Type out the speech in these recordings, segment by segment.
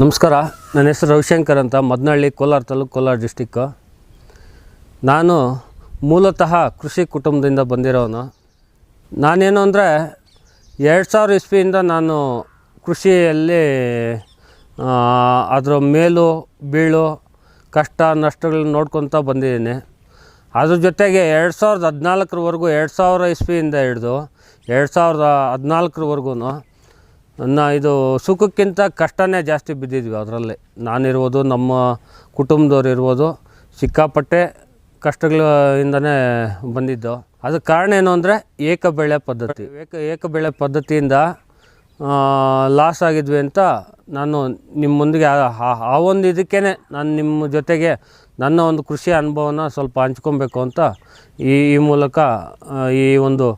ನಮಸ್ಕಾರ. ನನ್ನ ಹೆಸರು ರವಿಶಂಕರ್ ಅಂತ, ಮದನಹಳ್ಳಿ, ಕೋಲಾರ ತಾಲೂಕು, ಕೋಲಾರ ಡಿಸ್ಟಿಕ್ಕು. ನಾನು ಮೂಲತಃ ಕೃಷಿ ಕುಟುಂಬದಿಂದ ಬಂದಿರೋನು. ನಾನೇನು ಅಂದರೆ 2000 ಇಸ್ವಿಯಿಂದ ನಾನು ಕೃಷಿಯಲ್ಲಿ ಅದರ ಮೇಲು ಬೀಳು ಕಷ್ಟ ನಷ್ಟಗಳನ್ನ ನೋಡ್ಕೊತ ಬಂದಿದ್ದೀನಿ. ಅದ್ರ ಜೊತೆಗೆ 2014ರವರೆಗೂ 2000 ಇಸ್ವಿಯಿಂದ ಹಿಡಿದು 2014ರವರೆಗೂ ಇದು ಸುಖಕ್ಕಿಂತ ಕಷ್ಟನೇ ಜಾಸ್ತಿ ಬಿದ್ದಿದ್ವಿ. ಅದರಲ್ಲಿ ನಾನಿರ್ಬೋದು, ನಮ್ಮ ಕುಟುಂಬದವ್ರು ಇರ್ಬೋದು, ಸಿಕ್ಕಾಪಟ್ಟೆ ಕಷ್ಟಗಳಿಂದನೇ ಬಂದಿದ್ದು. ಅದಕ್ಕೆ ಕಾರಣ ಏನು ಅಂದರೆ ಏಕ ಬೆಳೆ ಪದ್ಧತಿ. ಏಕ ಪದ್ಧತಿಯಿಂದ ಲಾಸ್ ಆಗಿದ್ವಿ ಅಂತ ನಾನು ನಿಮ್ಮ ಮುಂದಿಗೆ ಆ ಒಂದು ಇದಕ್ಕೇ ನಾನು ನಿಮ್ಮ ಜೊತೆಗೆ ನನ್ನ ಒಂದು ಕೃಷಿ ಅನುಭವನ ಸ್ವಲ್ಪ ಹಂಚ್ಕೊಬೇಕು ಅಂತ ಈ ಮೂಲಕ ಈ ಒಂದು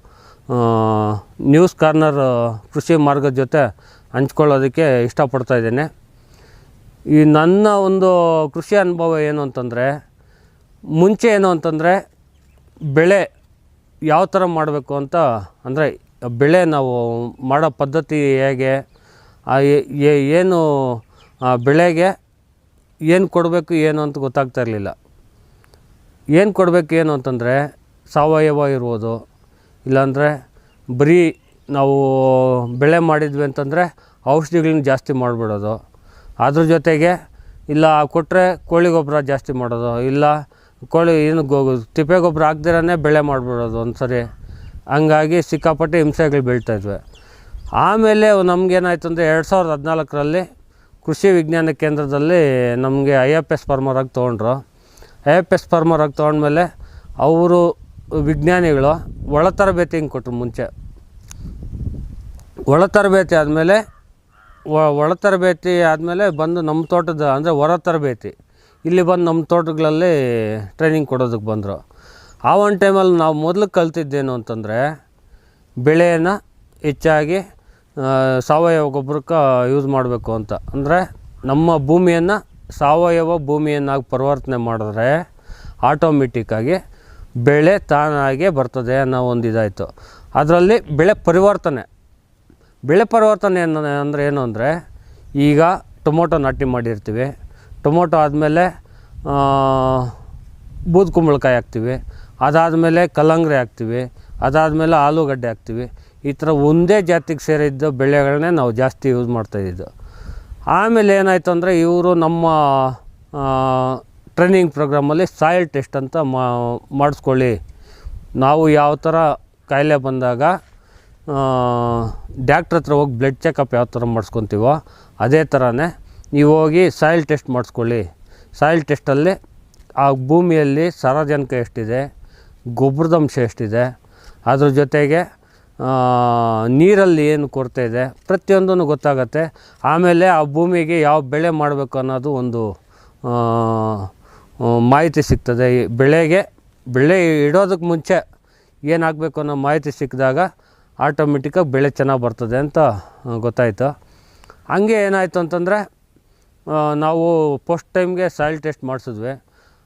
ನ್ಯೂಸ್ ಕಾರ್ನರ್ ಕೃಷಿ ಮಾರ್ಗದ ಜೊತೆ ಹಂಚ್ಕೊಳ್ಳೋದಕ್ಕೆ ಇಷ್ಟಪಡ್ತಾಯಿದ್ದೇನೆ. ಈ ನನ್ನ ಒಂದು ಕೃಷಿ ಅನುಭವ ಏನು ಅಂತಂದರೆ, ಮುಂಚೆ ಏನು ಅಂತಂದರೆ ಬೆಳೆ ಯಾವ ಥರ ಮಾಡಬೇಕು ಅಂತ, ಅಂದರೆ ಬೆಳೆ ನಾವು ಮಾಡೋ ಪದ್ಧತಿ ಹೇಗೆ, ಏನು ಬೆಳೆಗೆ ಏನು ಕೊಡಬೇಕು ಏನು ಅಂತ ಗೊತ್ತಾಗ್ತಾ ಇರಲಿಲ್ಲ. ಏನು ಕೊಡಬೇಕು ಏನು ಅಂತಂದರೆ ಸಾವಯವ ಇರ್ಬೋದು, ಇಲ್ಲಾಂದರೆ ಬರೀ ನಾವು ಬೆಳೆ ಮಾಡಿದ್ವಿ ಅಂತಂದರೆ ಔಷಧಿಗಳನ್ನ ಜಾಸ್ತಿ ಮಾಡಿಬಿಡೋದು. ಅದ್ರ ಜೊತೆಗೆ ಇಲ್ಲ ಕೊಟ್ಟರೆ ಕೋಳಿ ಗೊಬ್ಬರ ಜಾಸ್ತಿ ಮಾಡೋದು, ಇಲ್ಲ ಕೋಳಿ ಏನು ತಿಪ್ಪೆ ಗೊಬ್ಬರ ಹಾಕ್ದಿರೇ ಬೆಳೆ ಮಾಡಿಬಿಡೋದು ಒಂದು ಸರಿ. ಹಂಗಾಗಿ ಸಿಕ್ಕಾಪಟ್ಟೆ ಹಿಂಸೆಗಳು ಬೀಳ್ತಾಯಿದ್ವಿ. ಆಮೇಲೆ ನಮಗೇನಾಯ್ತು ಅಂದರೆ 2014ರಲ್ಲಿ ಕೃಷಿ ವಿಜ್ಞಾನ ಕೇಂದ್ರದಲ್ಲಿ ನಮಗೆ IFS ಫಾರ್ಮರಾಗಿ ತೊಗೊಂಡ್ರು. IFS ಫಾರ್ಮರಾಗಿ ತೊಗೊಂಡ್ಮೇಲೆ ಅವರು ವಿಜ್ಞಾನಿಗಳು ಒಳ ತರಬೇತಿ ಹಿಂಗೆ ಕೊಟ್ಟರು. ಮುಂಚೆ ಒಳ ತರಬೇತಿ ಆದಮೇಲೆ ಬಂದು ನಮ್ಮ ತೋಟದ, ಅಂದರೆ ಹೊರ ತರಬೇತಿ ಇಲ್ಲಿ ಬಂದು ನಮ್ಮ ತೋಟಗಳಲ್ಲಿ ಟ್ರೈನಿಂಗ್ ಕೊಡೋದಕ್ಕೆ ಬಂದರು. ಆ ಒಂದು ಟೈಮಲ್ಲಿ ನಾವು ಮೊದಲು ಕಲ್ತಿದ್ದೇನು ಅಂತಂದರೆ, ಬೆಳೆಯನ್ನು ಹೆಚ್ಚಾಗಿ ಸಾವಯವ ಗೊಬ್ಬರಕ್ಕೆ ಯೂಸ್ ಮಾಡಬೇಕು ಅಂತ. ಅಂದರೆ ನಮ್ಮ ಭೂಮಿಯನ್ನು ಸಾವಯವ ಭೂಮಿಯನ್ನಾಗಿ ಪರಿವರ್ತನೆ ಮಾಡಿದ್ರೆ ಆಟೋಮೆಟಿಕ್ಕಾಗಿ ಬೆಳೆ ತಾನಾಗೆ ಬರ್ತದೆ ಅನ್ನೋ ಒಂದು ಇದಾಯಿತು. ಅದರಲ್ಲಿ ಬೆಳೆ ಪರಿವರ್ತನೆ ಅಂದರೆ ಏನು ಅಂದರೆ, ಈಗ ಟೊಮೊಟೊ ನಾಟಿ ಮಾಡಿರ್ತೀವಿ, ಟೊಮೊಟೊ ಆದಮೇಲೆ ಬೂದು ಕುಂಬಳಕಾಯಿ ಹಾಕ್ತೀವಿ, ಅದಾದಮೇಲೆ ಕಲ್ಲಂಗಡಿ ಹಾಕ್ತೀವಿ, ಅದಾದಮೇಲೆ ಆಲೂಗಡ್ಡೆ ಹಾಕ್ತೀವಿ. ಈ ಥರ ಒಂದೇ ಜಾತಿಗೆ ಸೇರಿದ್ದ ಬೆಳೆಗಳನ್ನೇ ನಾವು ಜಾಸ್ತಿ ಯೂಸ್ ಮಾಡ್ತಾಯಿದ್ದು. ಆಮೇಲೆ ಏನಾಯಿತು ಅಂದರೆ, ಇವರು ನಮ್ಮ ಟ್ರೈನಿಂಗ್ ಪ್ರೋಗ್ರಾಮಲ್ಲಿ ಸಾಯಿಲ್ ಟೆಸ್ಟ್ ಅಂತ ಮಾಡಿಸ್ಕೊಳ್ಳಿ. ನಾವು ಯಾವ ಥರ ಕಾಯಿಲೆ ಬಂದಾಗ ಡಾಕ್ಟ್ರ್ ಹತ್ರ ಹೋಗಿ ಬ್ಲಡ್ ಚೆಕಪ್ ಯಾವ ಥರ ಮಾಡಿಸ್ಕೊತೀವೋ ಅದೇ ಥರನೇ ನೀವು ಹೋಗಿ ಸಾಯಿಲ್ ಟೆಸ್ಟ್ ಮಾಡಿಸ್ಕೊಳ್ಳಿ. ಸಾಯಿಲ್ ಟೆಸ್ಟಲ್ಲಿ ಆ ಭೂಮಿಯಲ್ಲಿ ಸಾರಜನಕ ಎಷ್ಟಿದೆ, ಗೊಬ್ಬರದಂಶ ಎಷ್ಟಿದೆ, ಅದ್ರ ಜೊತೆಗೆ ನೀರಲ್ಲಿ ಏನು ಕೊರತೆ ಇದೆ, ಪ್ರತಿಯೊಂದೂ ಗೊತ್ತಾಗತ್ತೆ. ಆಮೇಲೆ ಆ ಭೂಮಿಗೆ ಯಾವ ಬೆಳೆ ಮಾಡಬೇಕು ಅನ್ನೋದು ಒಂದು ಮಾಹಿತಿ ಸಿಗ್ತದೆ. ಬೆಳೆ ಇಡೋದಕ್ಕೆ ಮುಂಚೆ ಏನಾಗಬೇಕು ಅನ್ನೋ ಮಾಹಿತಿ ಸಿಕ್ಕಿದಾಗ ಆಟೋಮೆಟಿಕ್ಕಾಗಿ ಬೆಳೆ ಚೆನ್ನಾಗಿ ಬರ್ತದೆ ಅಂತ ಗೊತ್ತಾಯಿತು. ಹಂಗೆ ಏನಾಯಿತು ಅಂತಂದರೆ, ನಾವು ಫಸ್ಟ್ ಟೈಮ್ಗೆ ಸಾಯಿಲ್ ಟೆಸ್ಟ್ ಮಾಡಿಸಿದ್ವಿ.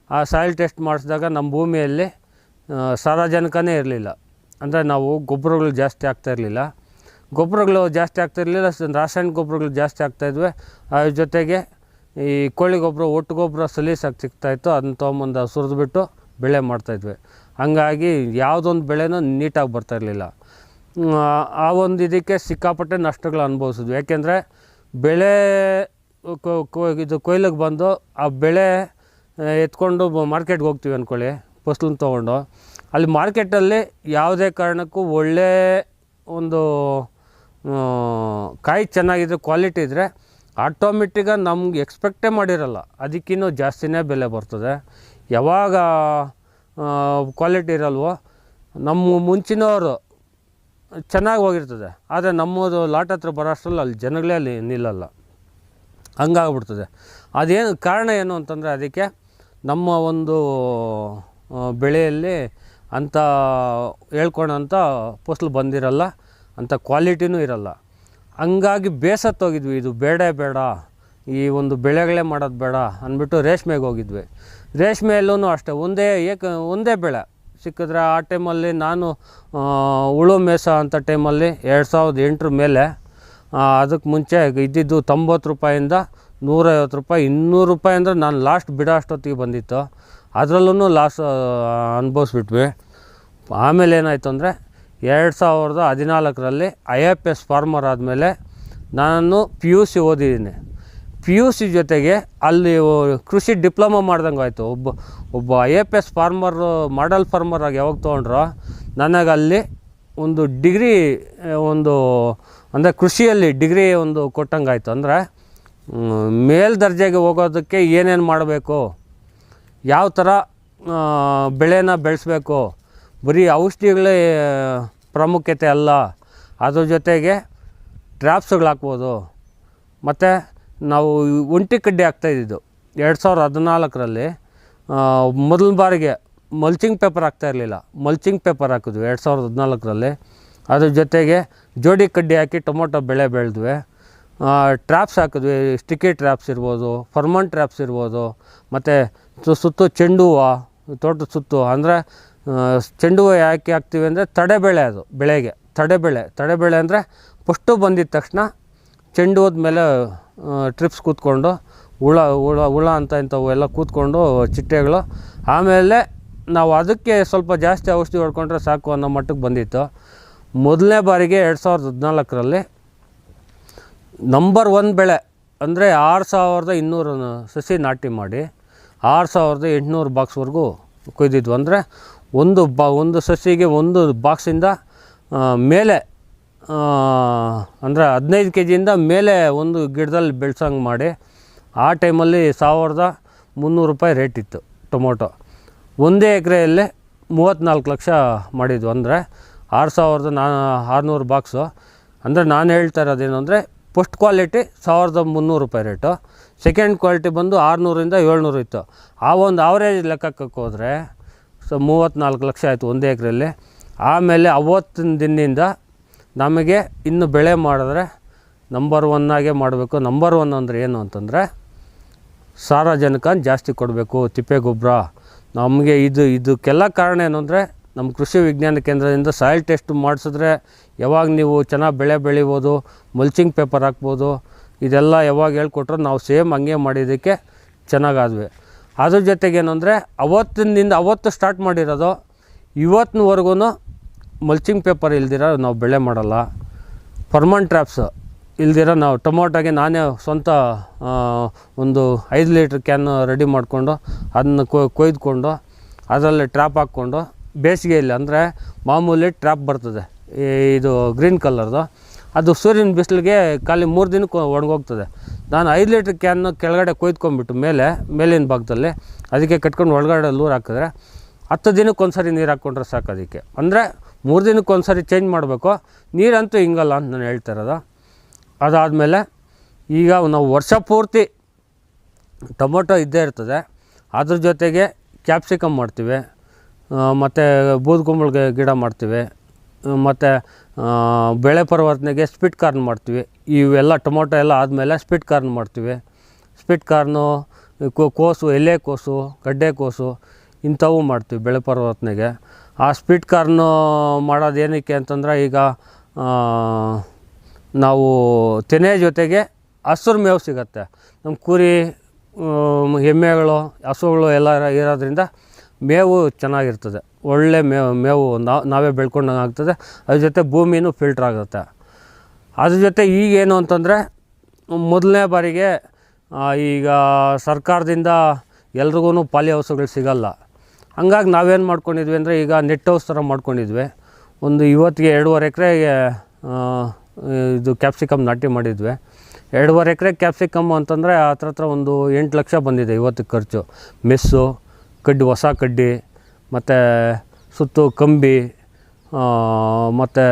ಆ ಸಾಯಿಲ್ ಟೆಸ್ಟ್ ಮಾಡಿಸಿದಾಗ ನಮ್ಮ ಭೂಮಿಯಲ್ಲಿ ಸಾರಜನಕನೇ ಇರಲಿಲ್ಲ. ಅಂದರೆ ನಾವು ಗೊಬ್ಬರಗಳು ಜಾಸ್ತಿ ಆಗ್ತಾಯಿರಲಿಲ್ಲ, ರಾಸಾಯನಿಕ ಗೊಬ್ಬರಗಳು ಜಾಸ್ತಿ ಆಗ್ತಾಯಿದ್ವಿ. ಅದ್ರ ಜೊತೆಗೆ ಈ ಕೋಳಿ ಗೊಬ್ಬರ, ಒಟ್ಟು ಗೊಬ್ಬರ ಸಲೀಸಾಗಿ ಸಿಗ್ತಾಯಿತ್ತು. ಅದನ್ನ ತೊಗೊಂಬಂದು ಸುರಿದ್ಬಿಟ್ಟು ಬೆಳೆ ಮಾಡ್ತಾಯಿದ್ವಿ. ಹಂಗಾಗಿ ಯಾವುದೊಂದು ಬೆಳೆನೂ ನೀಟಾಗಿ ಬರ್ತಾಯಿರಲಿಲ್ಲ. ಆ ಒಂದು ಇದಕ್ಕೆ ಸಿಕ್ಕಾಪಟ್ಟೆ ನಷ್ಟಗಳು ಅನುಭವಿಸಿದ್ವಿ. ಯಾಕೆಂದರೆ ಬೆಳೆ ಇದು ಕೊಯ್ಲಿಗೆ ಬಂದು ಆ ಬೆಳೆ ಎತ್ಕೊಂಡು ಮಾರ್ಕೆಟ್ಗೆ ಹೋಗ್ತೀವಿ ಅಂದ್ಕೊಳ್ಳಿ, ಫಸಲನ್ನ ತೊಗೊಂಡು. ಅಲ್ಲಿ ಮಾರ್ಕೆಟಲ್ಲಿ ಯಾವುದೇ ಕಾರಣಕ್ಕೂ ಒಳ್ಳೆ ಒಂದು ಕಾಯಿ ಚೆನ್ನಾಗಿದ್ರೆ, ಕ್ವಾಲಿಟಿ ಇದ್ದರೆ ಆಟೋಮೆಟಿಕ್ಕಾಗಿ ನಮ್ಗೆ ಎಕ್ಸ್ಪೆಕ್ಟೇ ಮಾಡಿರಲ್ಲ, ಅದಕ್ಕಿನ್ನೂ ಜಾಸ್ತಿನೇ ಬೆಲೆ ಬರ್ತದೆ. ಯಾವಾಗ ಕ್ವಾಲಿಟಿ ಇರಲ್ವೋ ನಮ್ಮ ಮುಂಚಿನವರು ಚೆನ್ನಾಗಿ ಹೋಗಿರ್ತದೆ, ಆದರೆ ನಮ್ಮದು ಲಾಟ್ ಹತ್ರ ಬರೋ ಅಷ್ಟರಲ್ಲಿ ಅಲ್ಲಿ ಜನಗಳೇ ಅಲ್ಲಿ ನಿಲ್ಲಲ್ಲ, ಹಂಗಾಗ್ಬಿಡ್ತದೆ. ಅದೇನು ಕಾರಣ ಏನು ಅಂತಂದರೆ, ಅದಕ್ಕೆ ನಮ್ಮ ಒಂದು ಬೆಳೆಯಲ್ಲಿ ಅಂಥ ಹೇಳ್ಕೊಳೋಂಥ ಫಸಲು ಬಂದಿರಲ್ಲ, ಅಂಥ ಕ್ವಾಲಿಟಿನೂ ಇರಲ್ಲ. ಹಂಗಾಗಿ ಬೇಸತ್ತೋಗಿದ್ವಿ. ಇದು ಬೇಡ ಈ ಒಂದು ಬೆಳೆಗಳೇ ಮಾಡೋದು ಬೇಡ ಅಂದ್ಬಿಟ್ಟು ರೇಷ್ಮೆಗೆ ಹೋಗಿದ್ವಿ. ರೇಷ್ಮೆಯಲ್ಲೂ ಅಷ್ಟೇ ಒಂದೇ ಬೆಳೆ ಸಿಕ್ಕಿದ್ರೆ, ಆ ಟೈಮಲ್ಲಿ ನಾನು ಉಳು ಮೇಸ ಅಂತ ಟೈಮಲ್ಲಿ 2008 ಮೇಲೆ, ಅದಕ್ಕೆ ಮುಂಚೆ ಇದ್ದಿದ್ದು 90 ರೂಪಾಯಿಂದ 150 ರೂಪಾಯಿ 200 ರೂಪಾಯಿ ಅಂದರೆ ನಾನು ಲಾಸ್ಟ್ ಬಿಡೋ ಅಷ್ಟೊತ್ತಿಗೆ ಬಂದಿತ್ತು. ಅದರಲ್ಲೂ ಲಾಸ್ ಅನುಭವಿಸ್ಬಿಟ್ವಿ. ಆಮೇಲೆ ಏನಾಯಿತು ಅಂದರೆ 2014ರಲ್ಲಿ IFS ಫಾರ್ಮರ್ ಆದಮೇಲೆ ನಾನು PUC ಓದಿದ್ದೀನಿ. PUC ಜೊತೆಗೆ ಅಲ್ಲಿ ಕೃಷಿ ಡಿಪ್ಲೊಮಾ ಮಾಡ್ದಂಗೆ ಆಯಿತು. ಒಬ್ಬ IFS ಫಾರ್ಮರು ಮಾಡಲ್ ಫಾರ್ಮರ್ ಆಗಿ ಯಾವಾಗ ತೊಗೊಂಡ್ರೋ ನನಗೆ ಅಲ್ಲಿ ಒಂದು ಡಿಗ್ರಿ ಅಂದರೆ ಕೃಷಿಯಲ್ಲಿ ಡಿಗ್ರಿ ಕೊಟ್ಟಂಗಾಯ್ತು. ಅಂದರೆ ಮೇಲ್ದರ್ಜೆಗೆ ಹೋಗೋದಕ್ಕೆ ಏನೇನು ಮಾಡಬೇಕು, ಯಾವ ಥರ ಬೆಳೆನ ಬೆಳೆಸಬೇಕು, ಬರೀ ಔಷಧಿಗಳೇ ಪ್ರಾಮುಖ್ಯತೆ ಅಲ್ಲ, ಅದ್ರ ಜೊತೆಗೆ ಟ್ರ್ಯಾಪ್ಸ್ಗಳು ಹಾಕ್ಬೋದು. ಮತ್ತು ನಾವು ಒಂಟಿ ಕಡ್ಡಿ ಹಾಕ್ತಾಯಿದ್ದು 2014ರಲ್ಲಿ ಮೊದಲ ಬಾರಿಗೆ ಮಲ್ಚಿಂಗ್ ಪೇಪರ್ ಹಾಕ್ತಾಯಿರಲಿಲ್ಲ. ಮಲ್ಚಿಂಗ್ ಪೇಪರ್ ಹಾಕಿದ್ವಿ 2014ರಲ್ಲಿ. ಅದ್ರ ಜೊತೆಗೆ ಜೋಡಿ ಕಡ್ಡಿ ಹಾಕಿ ಟೊಮೊಟೊ ಬೆಳೆ ಬೆಳೆದ್ವಿ. ಟ್ರ್ಯಾಪ್ಸ್ ಹಾಕಿದ್ವಿ. ಸ್ಟಿಕ್ಕಿ ಟ್ರ್ಯಾಪ್ಸ್ ಇರ್ಬೋದು, ಫರ್ಮನ್ ಟ್ರ್ಯಾಪ್ಸ್ ಇರ್ಬೋದು. ಮತ್ತು ಸುತ್ತು ಚೆಂಡು ಹೂವು ತೋಟದ ಸುತ್ತು. ಅಂದರೆ ಚೆಂಡು ಹೂವು ಯಾಕೆ ಹಾಕ್ತೀವಿ ಅಂದರೆ ತಡೆಬೆಳೆ, ಅದು ಬೆಳೆಗೆ ತಡೆಬೆಳೆ ಅಂದರೆ ಫಸ್ಟು ಬಂದಿದ್ದ ತಕ್ಷಣ ಚೆಂಡು ಹೂದ ಮೇಲೆ ಟ್ರಿಪ್ಸ್ ಕೂತ್ಕೊಂಡು ಹುಳ ಅಂತ ಇಂಥವು ಎಲ್ಲ ಕೂತ್ಕೊಂಡು ಚಿಟ್ಟೆಗಳು. ಆಮೇಲೆ ನಾವು ಅದಕ್ಕೆ ಸ್ವಲ್ಪ ಜಾಸ್ತಿ ಔಷಧಿ ಹೊಡ್ಕೊಂಡ್ರೆ ಸಾಕು ಅನ್ನೋ ಮಟ್ಟಕ್ಕೆ ಬಂದಿತ್ತು. ಮೊದಲನೇ ಬಾರಿಗೆ 2014ರಲ್ಲಿ ನಂಬರ್ 1 ಬೆಳೆ ಅಂದರೆ 6200 ಸಸಿ ನಾಟಿ ಮಾಡಿ 6800 ಬಾಕ್ಸ್ವರೆಗೂ ಕೊಯ್ದಿದ್ವು. ಅಂದರೆ ಒಂದು ಸಸಿಗೆ ಒಂದು ಬಾಕ್ಸಿಂದ ಮೇಲೆ ಅಂದರೆ 15 kgಯಿಂದ ಮೇಲೆ ಒಂದು ಗಿಡದಲ್ಲಿ ಬೆಳ್ಸಂಗೆ ಮಾಡಿ. ಆ ಟೈಮಲ್ಲಿ 1300 ರೂಪಾಯಿ ರೇಟ್ ಇತ್ತು ಟೊಮೊಟೊ. ಒಂದೇ ಎಕರೆಯಲ್ಲೇ 34 ಲಕ್ಷ ಮಾಡಿದ್ವು. ಅಂದರೆ 6600 ಬಾಕ್ಸು. ಅಂದರೆ ನಾನು ಹೇಳ್ತಾ ಇರೋದೇನು ಅಂದರೆ ಫಸ್ಟ್ ಕ್ವಾಲಿಟಿ 1300 ರೂಪಾಯಿ ರೇಟು, ಸೆಕೆಂಡ್ ಕ್ವಾಲಿಟಿ ಬಂದು 600ರಿಂದ 700 ಇತ್ತು. ಆ ಒಂದು ಆವ್ರೇಜ್ ಲೆಕ್ಕಕ್ಕೆ ಹೋದರೆ 34 ಲಕ್ಷ ಆಯಿತು ಒಂದೇ ಎಕರೆಯಲ್ಲಿ. ಆಮೇಲೆ ಅವತ್ತಿನ ದಿನದಿಂದ ನಮಗೆ ಇನ್ನು ಬೆಳೆ ಮಾಡಿದ್ರೆ ನಂಬರ್ 1 ಆಗೇ ಮಾಡಬೇಕು. ನಂಬರ್ 1 ಅಂದರೆ ಏನು ಅಂತಂದರೆ ಸಾರಜನಕ ಜಾಸ್ತಿ ಕೊಡಬೇಕು, ತಿಪ್ಪೆ ಗೊಬ್ಬರ. ನಮಗೆ ಇದಕ್ಕೆಲ್ಲ ಕಾರಣ ಏನು ಅಂದರೆ ನಮ್ಮ ಕೃಷಿ ವಿಜ್ಞಾನ ಕೇಂದ್ರದಿಂದ ಸಾಯಿಲ್ ಟೆಸ್ಟ್ ಮಾಡಿಸಿದ್ರೆ ಯಾವಾಗ ನೀವು ಚೆನ್ನಾಗಿ ಬೆಳೆ ಬೆಳಿಬೋದು, ಮಲ್ಚಿಂಗ್ ಪೇಪರ್ ಹಾಕ್ಬೋದು, ಇದೆಲ್ಲ ಯಾವಾಗ ಹೇಳ್ಕೊಟ್ರೆ ನಾವು ಸೇಮ್ ಹಂಗೆ ಮಾಡಿದ್ದಕ್ಕೆ ಚೆನ್ನಾಗಾದ್ವಿ. ಅದ್ರ ಜೊತೆಗೇನು ಅಂದರೆ ಅವತ್ತು ಸ್ಟಾರ್ಟ್ ಮಾಡಿರೋದು ಇವತ್ತಿನವರೆಗೂ ಮಲ್ಚಿಂಗ್ ಪೇಪರ್ ಇಲ್ದಿರ ನಾವು ಬೆಳೆ ಮಾಡಲ್ಲ. ಫರ್ಮನ್ ಟ್ರ್ಯಾಪ್ಸ್ ಇಲ್ದಿರ ನಾವು ಟೊಮೊಟೊಗೆ ನಾನೇ ಸ್ವಂತ ಒಂದು 5 ಲೀಟ್ರ್ ಕ್ಯಾನ್ ರೆಡಿ ಮಾಡಿಕೊಂಡು ಅದನ್ನು ಕೊಯ್ದುಕೊಂಡು ಅದರಲ್ಲಿ ಟ್ರ್ಯಾಪ್ ಹಾಕ್ಕೊಂಡು ಬೇಸಿಗೆಯಲ್ಲಿ ಅಂದರೆ ಮಾಮೂಲಿ ಟ್ರ್ಯಾಪ್ ಬರ್ತದೆ ಇದು ಗ್ರೀನ್ ಕಲರ್ದು, ಅದು ಸೂರ್ಯನ ಬಿಸಿಲಿಗೆ ಖಾಲಿ 3 ದಿನಕ್ಕೆ ಒಣಗೋಗ್ತದೆ. ನಾನು 5 ಲೀಟ್ರ್ ಕ್ಯಾನ್ ಕೆಳಗಡೆ ಕೊಯ್ದುಕೊಂಡ್ಬಿಟ್ಟು ಮೇಲಿನ ಭಾಗದಲ್ಲಿ ಅದಕ್ಕೆ ಕಟ್ಕೊಂಡು ಒಳಗಡೆ ಲೂರು ಹಾಕಿದ್ರೆ 10 ದಿನಕ್ಕೆ ಒಂದು ಸರಿ ನೀರು ಹಾಕ್ಕೊಂಡ್ರೆ ಸಾಕು. ಅದಕ್ಕೆ ಅಂದರೆ 3 ದಿನಕ್ಕೆ ಒಂದು ಸರಿ ಚೇಂಜ್ ಮಾಡಬೇಕು. ನೀರಂತೂ ಹಿಂಗಲ್ಲ ಅಂತ ನಾನು ಹೇಳ್ತಾ ಇರೋದು. ಅದಾದಮೇಲೆ ಈಗ ನಾವು ವರ್ಷ ಪೂರ್ತಿ ಟೊಮೊಟೊ ಇದ್ದೇ ಇರ್ತದೆ. ಅದ್ರ ಜೊತೆಗೆ ಕ್ಯಾಪ್ಸಿಕಮ್ ಮಾಡ್ತೀವಿ, ಮತ್ತು ಬೂದುಗುಂಬಳ ಗಿಡ ಮಾಡ್ತೀವಿ, ಮತ್ತು ಬೆಳೆ ಪರಿವರ್ತನೆಗೆ ಸ್ಪಿಟ್ ಕಾರ್ನ್ ಮಾಡ್ತೀವಿ. ಇವೆಲ್ಲ ಟೊಮೊಟೊ ಎಲ್ಲ ಆದಮೇಲೆ ಸ್ಪಿಟ್ ಕಾರ್ನ್ ಮಾಡ್ತೀವಿ. ಸ್ಪಿಟ್ ಕಾರ್ನು, ಕೋಸು, ಎಲೆಕೋಸು, ಗಡ್ಡೆಕೋಸು ಇಂಥವು ಮಾಡ್ತೀವಿ ಬೆಳೆ ಪರಿವರ್ತನೆಗೆ. ಆ ಸ್ಪಿಟ್ ಕಾರ್ನು ಮಾಡೋದು ಏನಕ್ಕೆ ಅಂತಂದರೆ ಈಗ ನಾವು ತೆನೆ ಜೊತೆಗೆ ಹಸಿರು ಮೇವು ಸಿಗುತ್ತೆ. ನಮ್ಮ ಕುರಿ, ಎಮ್ಮೆಗಳು, ಹಸುಗಳು ಎಲ್ಲ ಇರೋದ್ರಿಂದ ಮೇವು ಚೆನ್ನಾಗಿರ್ತದೆ. ಒಳ್ಳೆ ಮೇವು ನಾವೇ ಬೆಳ್ಕೊಂಡಂಗೆ ಆಗ್ತದೆ. ಅದ್ರ ಜೊತೆ ಭೂಮಿನೂ ಫಿಲ್ಟ್ರ್ ಆಗುತ್ತೆ. ಅದ್ರ ಜೊತೆ ಈಗೇನು ಅಂತಂದರೆ ಮೊದಲನೇ ಬಾರಿಗೆ ಈಗ ಸರ್ಕಾರದಿಂದ ಎಲ್ರಿಗೂ ಪಾಲಿ ಹೌಸ್ಗಳು ಸಿಗಲ್ಲ. ಹಂಗಾಗಿ ನಾವೇನು ಮಾಡ್ಕೊಂಡಿದ್ವಿ ಅಂದರೆ ಈಗ ನೆಟ್ ಹೌಸ್ ಥರ ಮಾಡ್ಕೊಂಡಿದ್ವಿ. ಇವತ್ತಿಗೆ 2.5 ಎಕರೆಗೆ ಇದು ಕ್ಯಾಪ್ಸಿಕಮ್ ನಾಟಿ ಮಾಡಿದ್ವಿ. 2.5 ಎಕರೆ ಕ್ಯಾಪ್ಸಿಕಮ್ ಅಂತಂದರೆ ಹತ್ರ ಒಂದು 8 ಲಕ್ಷ ಬಂದಿದೆ ಇವತ್ತಿಗೆ ಖರ್ಚು. ಮೆಸ್ಸು, ಹೊಸ ಕಡ್ಡಿ, ಮತ್ತು ಸುತ್ತು ಕಂಬಿ, ಮತ್ತು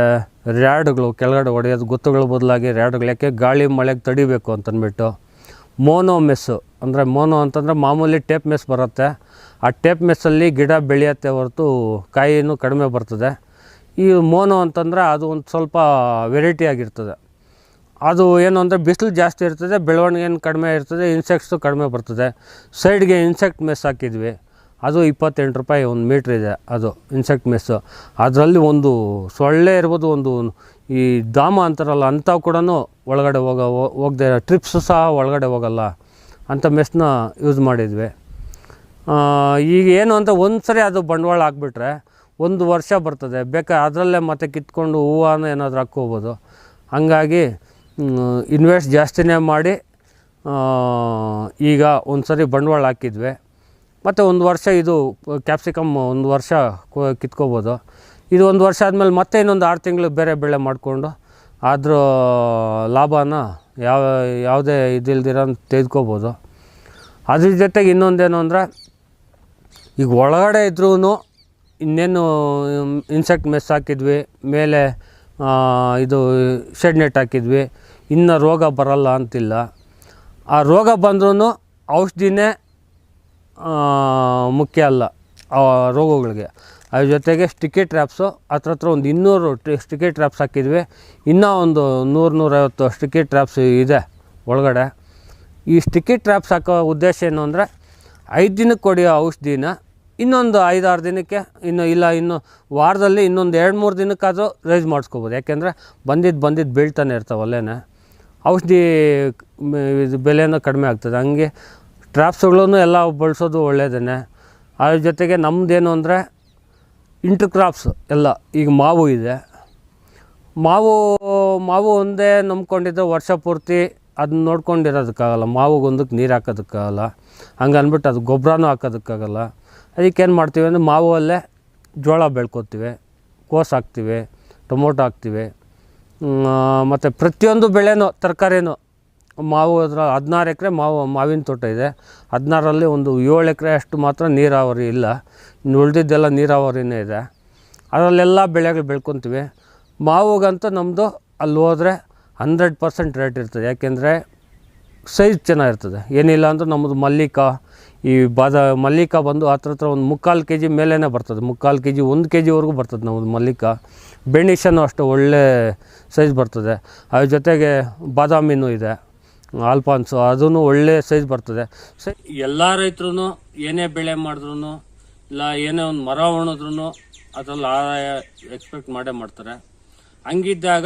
ರ್ಯಾಡ್ಗಳು ಕೆಳಗಡೆ ಹೊಡೆಯೋದು, ಗುತ್ತುಗಳ ಬದಲಾಗಿ ರ್ಯಾಡ್ಗಳು. ಯಾಕೆ ಗಾಳಿ ಮಳೆಗೆ ತಡಿಬೇಕು ಅಂತಂದ್ಬಿಟ್ಟು ಮೋನೋ ಮೆಸ್ಸು. ಅಂದರೆ ಮೋನೋ ಅಂತಂದರೆ ಮಾಮೂಲಿ ಟೇಪ್ ಮೆಸ್ ಬರುತ್ತೆ. ಆ ಟೇಪ್ ಮೆಸ್ಸಲ್ಲಿ ಗಿಡ ಬೆಳೆಯುತ್ತೆ ಹೊರತು ಕಾಯಿನೂ ಕಡಿಮೆ ಬರ್ತದೆ. ಈ ಮೋನೋ ಅಂತಂದರೆ ಅದು ಒಂದು ಸ್ವಲ್ಪ ವೆರೈಟಿ ಆಗಿರ್ತದೆ. ಅದು ಏನು ಅಂದರೆ ಬಿಸಿಲು ಜಾಸ್ತಿ ಇರ್ತದೆ, ಬೆಳವಣಿಗೆ ಕಡಿಮೆ ಇರ್ತದೆ, ಇನ್ಸೆಕ್ಟ್ಸು ಕಡಿಮೆ ಬರ್ತದೆ. ಸೈಡ್ಗೆ ಇನ್ಸೆಕ್ಟ್ ಮೆಸ್ ಹಾಕಿದ್ವಿ, ಅದು 28 ರೂಪಾಯಿ 1 ಮೀಟ್ರ್ ಇದೆ. ಅದು ಇನ್ಸೆಕ್ಟ್ ಮೆಸ್ಸು. ಅದರಲ್ಲಿ ಒಂದು ಸೊಳ್ಳೆ ಇರ್ಬೋದು, ಒಂದು ಈ ಧಾಮ ಅಂತಾರಲ್ಲ ಅಂಥವು ಕೂಡ ಒಳಗಡೆ ಹೋಗದೆ ಟ್ರಿಪ್ಸ್ ಸಹ ಒಳಗಡೆ ಹೋಗಲ್ಲ ಅಂಥ ಮೆಸ್ನ ಯೂಸ್ ಮಾಡಿದ್ವಿ. ಈಗ ಏನು ಅಂತ ಒಂದು ಸರಿ ಅದು ಬಂಡವಾಳ ಹಾಕ್ಬಿಟ್ರೆ 1 ವರ್ಷ ಬರ್ತದೆ, ಬೇಕಾದ್ರೆ ಅದರಲ್ಲೇ ಮತ್ತೆ ಕಿತ್ಕೊಂಡು ಹೂವನ್ನ ಏನಾದರೂ ಹಾಕ್ಕೋಬೋದು. ಹಂಗಾಗಿ ಇನ್ವೆಸ್ಟ್ ಜಾಸ್ತಿನೇ ಮಾಡಿ ಈಗ ಒಂದು ಸರಿ ಬಂಡವಾಳ ಹಾಕಿದ್ವಿ. ಮತ್ತು 1 ವರ್ಷ ಇದು ಕ್ಯಾಪ್ಸಿಕಮ್ 1 ವರ್ಷ ಕಿತ್ಕೋಬೋದು. ಇದು 1 ವರ್ಷ ಆದಮೇಲೆ ಮತ್ತೆ ಇನ್ನೊಂದು 6 ತಿಂಗಳು ಬೇರೆ ಬೆಳೆ ಮಾಡಿಕೊಂಡು ಅದ್ರ ಲಾಭನ ಯಾವುದೇ ಇದಿಲ್ದಿರ ತೆಗೆದುಕೋಬೋದು. ಅದ್ರ ಜೊತೆಗೆ ಇನ್ನೊಂದೇನು ಅಂದರೆ, ಈಗ ಒಳಗಡೆ ಇದ್ರೂ ಇನ್ನೇನು ಇನ್ಸೆಕ್ಟ್ ಮೆಸ್ ಹಾಕಿದ್ವಿ, ಮೇಲೆ ಇದು ಶೆಡ್ ನೆಟ್ ಹಾಕಿದ್ವಿ, ಇನ್ನು ರೋಗ ಬರಲ್ಲ ಅಂತಿಲ್ಲ. ಆ ರೋಗ ಬಂದ್ರೂ ಔಷಧಿನೇ ಮುಖ್ಯ ಅಲ್ಲ ಆ ರೋಗಗಳಿಗೆ. ಅದ್ರ ಜೊತೆಗೆ ಸ್ಟಿಕ್ಕಿ ಟ್ರ್ಯಾಪ್ಸು ಹತ್ರ ಒಂದು 200 ಸ್ಟಿಕ್ಕಿ ಟ್ರ್ಯಾಪ್ಸ್ ಹಾಕಿದ್ವಿ. ಇನ್ನೂ ಒಂದು 100-150 ಸ್ಟಿಕ್ಕಿ ಟ್ರ್ಯಾಪ್ಸ್ ಇದೆ ಒಳಗಡೆ. ಈ ಸ್ಟಿಕ್ಕಿ ಟ್ರ್ಯಾಪ್ಸ್ ಹಾಕೋ ಉದ್ದೇಶ ಏನು ಅಂದರೆ, 5 ದಿನಕ್ಕೆ ಹೊಡೆಯೋ ಔಷಧಿನ ಇನ್ನೊಂದು 5-6 ದಿನಕ್ಕೆ, ಇನ್ನು ವಾರದಲ್ಲಿ ಇನ್ನೊಂದು 2-3 ದಿನಕ್ಕಾದರೂ ರೈಸ್ ಮಾಡಿಸ್ಕೋಬೋದು. ಯಾಕೆಂದರೆ ಬಂದಿದ್ದು ಬೀಳ್ತಾನೆ ಇರ್ತಾವಲ್ಲೇ, ಔಷಧಿ ಇದು ಬೆಲೆನೂ ಕಡಿಮೆ ಆಗ್ತದೆ. ಹಂಗೆ ಟ್ರ್ಯಾಪ್ಸ್ಗಳನ್ನು ಎಲ್ಲ ಬಳಸೋದು ಒಳ್ಳೆಯದೇ. ಅದ್ರ ಜೊತೆಗೆ ನಮ್ಮದೇನು ಅಂದರೆ ಇಂಟರ್ ಕ್ರಾಪ್ಸ್ ಎಲ್ಲ. ಈಗ ಮಾವು ಇದೆ, ಮಾವು ಒಂದೇ ನಂಬ್ಕೊಂಡಿದ್ರೆ ವರ್ಷ ಪೂರ್ತಿ ಅದನ್ನ ನೋಡ್ಕೊಂಡಿರೋದಕ್ಕಾಗಲ್ಲ. ಮಾವಿಗೊಂದಕ್ಕೆ ನೀರು ಹಾಕೋದಕ್ಕಾಗಲ್ಲ, ಹಂಗೆ ಅಂದ್ಬಿಟ್ಟು ಅದು ಗೊಬ್ಬರನೂ ಹಾಕೋದಕ್ಕಾಗಲ್ಲ. ಅದಕ್ಕೇನು ಮಾಡ್ತೀವಿ ಅಂದರೆ, ಮಾವಲ್ಲೇ ಜೋಳ ಬೆಳ್ಕೊತೀವಿ, ಕೋಸು ಹಾಕ್ತೀವಿ, ಟೊಮೊಟೊ ಹಾಕ್ತೀವಿ, ಮತ್ತು ಪ್ರತಿಯೊಂದು ಬೆಳೆನೂ ತರಕಾರಿನೂ. ಮಾವು ಅದರ 16 ಎಕರೆ ಮಾವಿನ ತೋಟ ಇದೆ. 16ರಲ್ಲಿ ಒಂದು 7 ಎಕರೆ ಅಷ್ಟು ಮಾತ್ರ ನೀರಾವರಿ ಇಲ್ಲ, ಇನ್ನು ಉಳಿದಿದ್ದೆಲ್ಲ ನೀರಾವರಿನೇ ಇದೆ. ಅದರಲ್ಲೆಲ್ಲ ಬೆಳೆಗಳು ಬೆಳ್ಕೊತೀವಿ. ಮಾವಿಗಂತೂ ನಮ್ಮದು ಅಲ್ಲಿ ಹೋದರೆ 100% ರೇಟ್ ಇರ್ತದೆ. ಯಾಕೆಂದರೆ ಸೈಜ್ ಚೆನ್ನಾಗಿರ್ತದೆ. ಏನಿಲ್ಲ ಅಂದ್ರೆ ನಮ್ಮದು ಮಲ್ಲಿಕ ಬಂದು ಹತ್ರ ಒಂದು 3/4 kg ಮೇಲೇ ಬರ್ತದೆ. 3/4 kg 1 kgವರೆಗೂ ಬರ್ತದೆ ನಮ್ಮದು ಮಲ್ಲಿಕ. ಬೆಣಿಷನು ಅಷ್ಟು ಒಳ್ಳೆ ಸೈಜ್ ಬರ್ತದೆ. ಅದ್ರ ಜೊತೆಗೆ ಬಾದಾಮಿನೂ ಇದೆ, ಆಲ್ಫಾನ್ಸು, ಅದೂ ಒಳ್ಳೆ ಸೈಜ್ ಬರ್ತದೆ. ಎಲ್ಲ ರೈತರು ಏನೇ ಬೆಳೆ ಮಾಡಿದ್ರು ಇಲ್ಲ ಏನೇ ಒಂದು ಮರ ಉಣಿದ್ರೂ ಅದರಲ್ಲಿ ಆದಾಯ ಎಕ್ಸ್ಪೆಕ್ಟ್ ಮಾಡೇ ಮಾಡ್ತಾರೆ. ಹಂಗಿದ್ದಾಗ